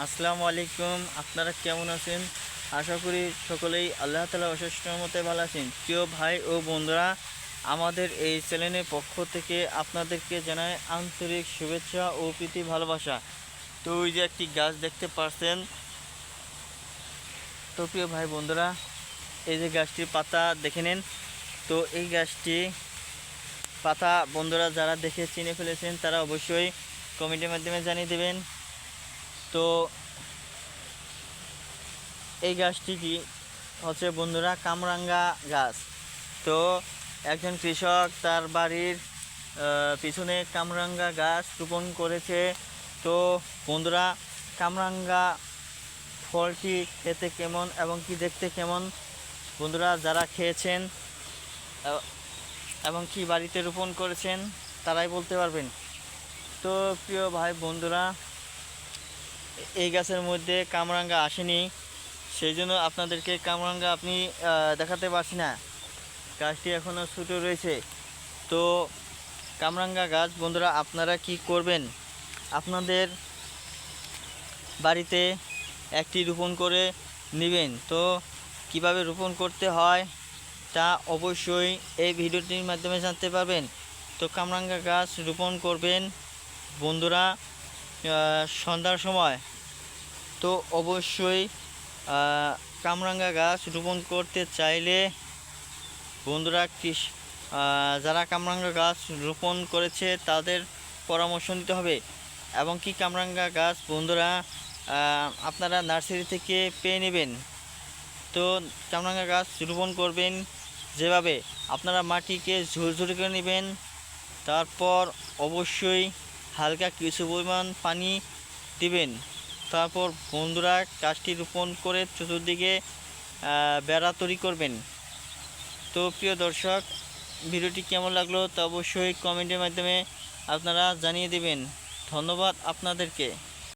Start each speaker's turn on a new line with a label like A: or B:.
A: আসসালামু আলাইকুম। আপনারা কেমন আছেন? আশা করি সকলেই আল্লাহ তাআলা অশেষ রহমতে ভালো আছেন। প্রিয় ভাই ও বন্ধুরা, আমাদের এই চ্যানেলের পক্ষ থেকে আপনাদেরকে জানাই আন্তরিক শুভেচ্ছা ও প্রীতি ভালোবাসা। তো ওই যে একটি গাছ দেখতে পাচ্ছেন। তো প্রিয় ভাই বন্ধুরা, এই যে গাছটির পাতা দেখে নিন। তো এই গাছটি পাতা বন্ধুরা যারা দেখে চিনে ফেলেছেন তারা অবশ্যই কমেন্টের মাধ্যমে জানিয়ে দেবেন। তো এই গাছটি কি হচ্ছে বন্ধুরা কামরাঙ্গা গাছ। তো একজন কৃষক তার বাড়ির পিছনে কামরাঙ্গা গাছ রোপণ করেছে। তো বন্ধুরা, কামরাঙ্গা ফলটি খেতে কেমন এবং কি দেখতে কেমন, বন্ধুরা যারা খেয়েছেন এবং কি বাড়িতে রোপণ করেছেন তারাই বলতে পারবেন। তো প্রিয় ভাই বন্ধুরা, এই গাছের মধ্যে কামরাঙ্গা আসেনি, সেই জন্য আপনাদেরকে কামরাঙ্গা আপনি দেখাতে পারছি না। গাছটি এখনও ছোটো রয়েছে। তো কামরাঙ্গা গাছ বন্ধুরা আপনারা কি করবেন, আপনাদের বাড়িতে একটি রোপণ করে নেবেন। তো কিভাবে রোপণ করতে হয় তা অবশ্যই এই ভিডিওটির মাধ্যমে জানতে পারবেন। তো কামরাঙ্গা গাছ রোপণ করবেন বন্ধুরা সন্ধ্যার সময়। তো অবশ্যই কামরাঙ্গা গাছ রোপণ করতে চাইলে বন্ধুরা যারা কামরাঙ্গা গাছ রোপণ করেছে তাদের পরামর্শ নিতে হবে। এবং কি কামরাঙ্গা গাছ বন্ধুরা আপনারা নার্সারি থেকে পেয়ে নেবেন। তো কামরাঙ্গা গাছ রোপণ করবেন যেভাবে, আপনারা মাটিকে ঝুরঝুরে করে নেবেন। তারপর অবশ্যই হালকা কিছু পরিমাণ পানি দিবেন। তারপর বন্ধুরা গাছটি রোপণ করে চতুর্দিকে বেড়া তৈরি করবেন। তো প্রিয় দর্শক, ভিডিওটি কেমন লাগলো তা অবশ্যই কমেন্টের মাধ্যমে আপনারা জানিয়ে দেবেন। ধন্যবাদ আপনাদেরকে।